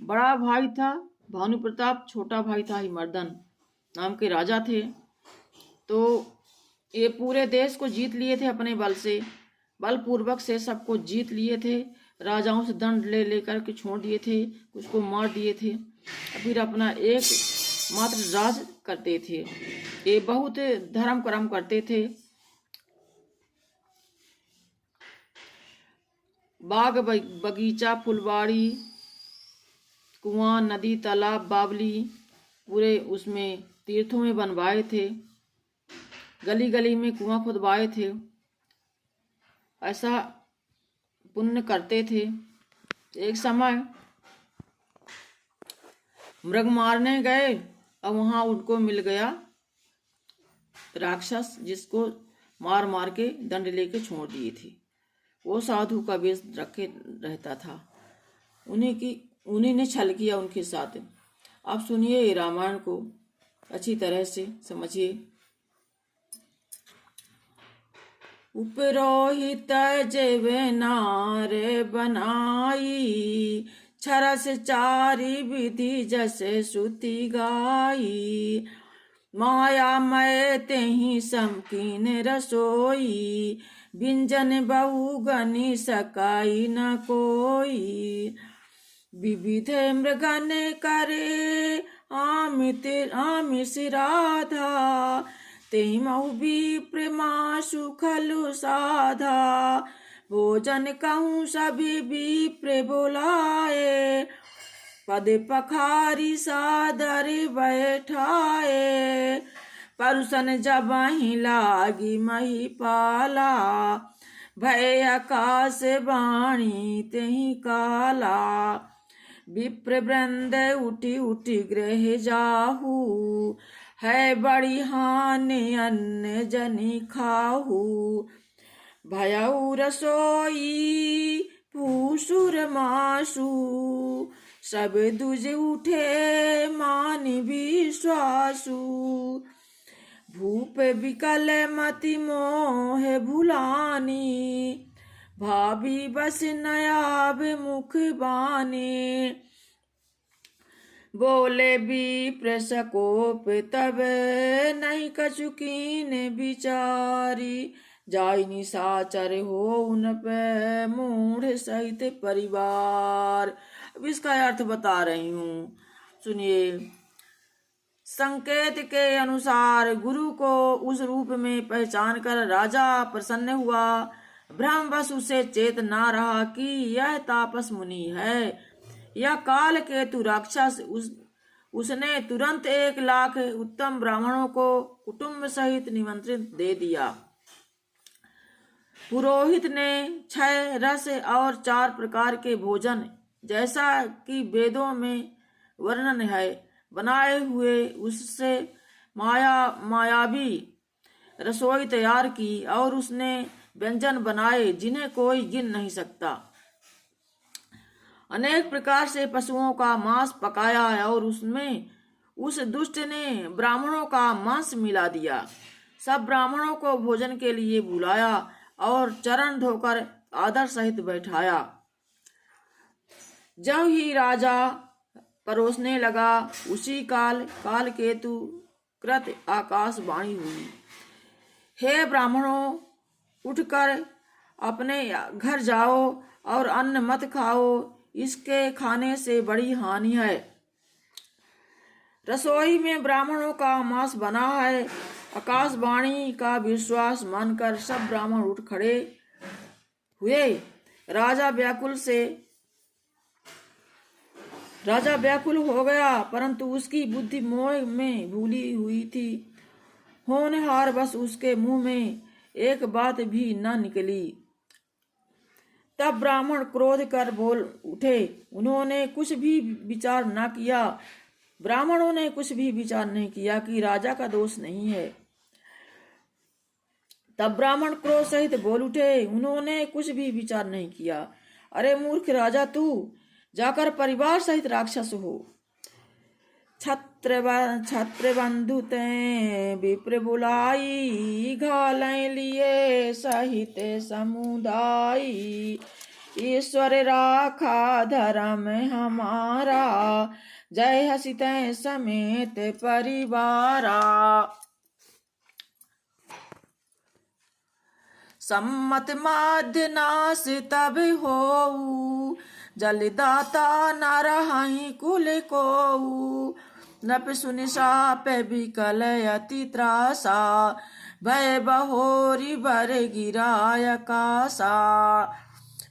बड़ा भाई था भानु प्रताप, छोटा भाई था हिमर्दन नाम के राजा थे। तो ये पूरे देश को जीत लिए थे अपने बल से, बलपूर्वक से सबको जीत लिए थे। राजाओं से दंड ले लेकर के छोड़ दिए थे, कुछ को मार दिए थे, फिर अपना एक मात्र राज करते थे। ये बहुत धर्म कर्म करते थे। बाग बगीचा, फुलवाड़ी, कुआं, नदी, तालाब, बावली पूरे उसमें तीर्थों में बनवाए थे। गली गली में कुआं खुदवाए थे। ऐसा पुण्य करते थे। एक समय मृग मारने गए और वहां उनको मिल गया राक्षस, जिसको मार मार के दंड लेके छोड़ दिए थे। वो साधु का वेश रखे रहता था। उन्हीं ने छल किया उनके साथ। आप सुनिए रामायण को अच्छी तरह से समझिए। उपरोहित जेवे नारे बनाई, छरस चारी विधि जैसे श्रुति गाई। माया मय तेहि समकीन रसोई, व्यंजन बहु गनि सकाई न कोई। विविध मृगन करे आमिष राधा, तेहि महु विप्र मासु खलु साधा। भोजन कहूँ सभी विप्र बुलाए, पद पखारी सादर बैठाए। परुषन जबहि लागी महिपाला, भय आकाश वाणी तेहि काला। विप्र वृंद उठी उठी गृह जाहू, है बड़ी हानि अन्न जनि खाहू। भयउ रसोई पूसुर मासु, सब दुज उठे मान विश्वासु। भूप विकल मति मोह भुलानी, भाभी बस नयाब मुख बानी। बोले विप्र सकोप तब नहीं कछुकीन विचारी। जाई निशाचर हो उन पे मूढ़ सहित परिवार। अब इसका अर्थ बता रही हूँ, सुनिए। संकेत के अनुसार गुरु को उस रूप में पहचान कर राजा प्रसन्न हुआ। ब्रह्मवश उसे चेत ना रहा कि यह तापस मुनि है, यह काल केतु राक्षस। उसने तुरंत 1 लाख उत्तम ब्राह्मणों को कुटुंब सहित निमंत्रित दे दिया। पुरोहित ने 6 रस और 4 प्रकार के भोजन, जैसा कि वेदों में वर्णन है, बनाए हुए उससे मायावी रसोई तैयार की। और उसने व्यंजन बनाए जिन्हें कोई गिन नहीं सकता। अनेक प्रकार से पशुओं का मांस पकाया और उसमें उस दुष्ट ने ब्राह्मणों का मांस मिला दिया। सब ब्राह्मणों को भोजन के लिए बुलाया और चरण धोकर आदर सहित बैठाया। जब ही राजा परोसने लगा, उसी काल केतु कृत आकाशवाणी हुई, हे ब्राह्मणों, उठकर अपने घर जाओ और अन्न मत खाओ, इसके खाने से बड़ी हानि है। रसोई में ब्राह्मणों का मांस बना है। आकाशवाणी का विश्वास मानकर सब ब्राह्मण उठ खड़े हुए। राजा व्याकुल हो गया, परंतु उसकी बुद्धि मोह में भूली हुई थी। होनहार बस उसके मुंह में एक बात भी न निकली। तब ब्राह्मण क्रोध कर बोल उठे। उन्होंने कुछ भी विचार न किया। ब्राह्मणों ने कुछ भी विचार नहीं किया कि राजा का दोष नहीं है। तब ब्राह्मण क्रोध सहित बोल उठे। उन्होंने कुछ भी विचार नहीं किया। अरे मूर्ख राजा, तू जाकर परिवार सहित राक्षस हो। छत्र बंधु ते विप्र बुलाई, घालें लिए सहित समुदायी। ईश्वर राखा धर्म हमारा, जय हसी तै समेत परिवारा। सम्मत माध्य नाश तब होऊ, जलदाता न रहि कुल कोऊ। नप सुनि साप बिकल अति त्रासा, भय बहोरी बर गिराय आकाशा।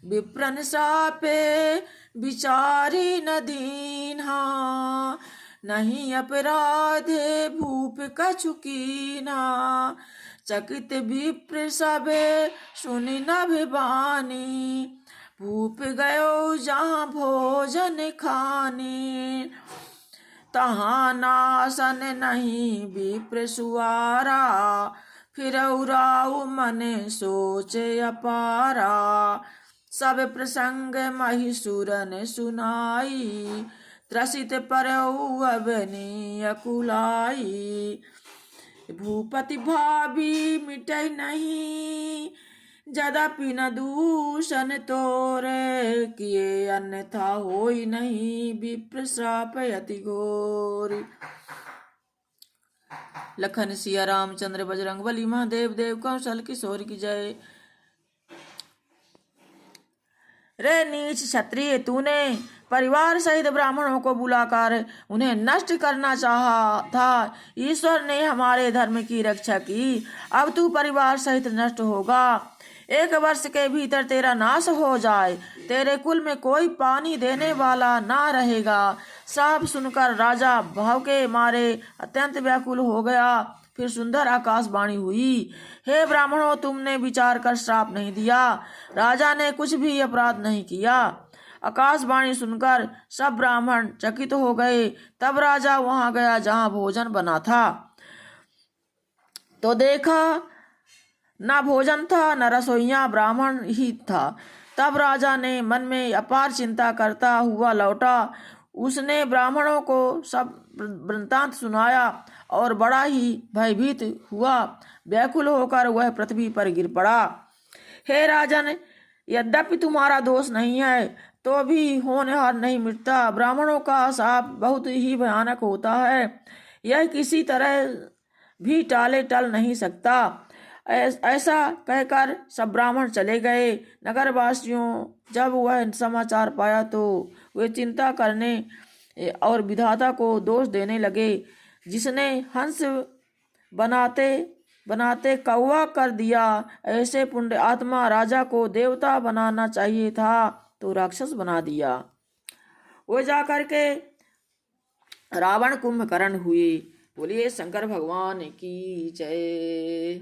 विप्रन सापे विचारी न दीन्हा, नहीं अपराधे भूप कछु कीन्हा। चकित विप्र सबे सुनि नभिबानी, भूप गयो जहाँ भोजन खाने। तहाँ नासन नहीं विप्र सुआरा, फिर उराऊ मन सोचे अपारा। सब प्रसंग महिषुरन सुनाई, त्रसित परऊ अवनी अकुलाई। भूपति भाभी मिटै नहीं, यद्यपि न दूषण तोरे। किए अन्यथा होई नहीं, विप्र श्राप अति घोर। लखन सिया रामचंद्र बजरंग बली, महादेव देव कौशल किशोर की जय। रे नीच क्षत्रिय, तूने परिवार सहित ब्राह्मणों को बुलाकर उन्हें नष्ट करना चाहा था। ईश्वर ने हमारे धर्म की रक्षा की, अब तू परिवार सहित नष्ट होगा। 1 वर्ष के भीतर तेरा नाश हो जाए, तेरे कुल में कोई पानी देने वाला ना रहेगा। साफ सुनकर राजा भाव के मारे अत्यंत व्याकुल हो गया। फिर सुंदर आकाशवाणी हुई, हे ब्राह्मणों, तुमने विचार कर श्राप नहीं दिया, राजा ने कुछ भी अपराध नहीं किया। आकाशवाणी सुनकर सब ब्राह्मण चकित हो गए। तब राजा वहां गया जहां भोजन बना था, तो देखा न भोजन था न रसोइया, ब्राह्मण ही था। तब राजा ने मन में अपार चिंता करता हुआ लौटा। उसने ब्राह्मणों को सब वृत्तांत सुनाया और बड़ा ही भयभीत हुआ। व्याकुल होकर वह पृथ्वी पर गिर पड़ा। हे राजन, यद्यपि तुम्हारा दोष नहीं है तो भी होनहार नहीं मिटता। ब्राह्मणों का शाप बहुत ही भयानक होता है, यह किसी तरह भी टाले टल नहीं सकता। ऐसा कहकर सब ब्राह्मण चले गए। नगरवासियों जब वह समाचार पाया तो वे चिंता करने और विधाता को दोष देने लगे, जिसने हंस बनाते बनाते कौवा कर दिया। ऐसे पुण्य आत्मा राजा को देवता बनाना चाहिए था, तो राक्षस बना दिया। वो जाकर के रावण कुंभकर्ण हुए। बोलिए शंकर भगवान की जय।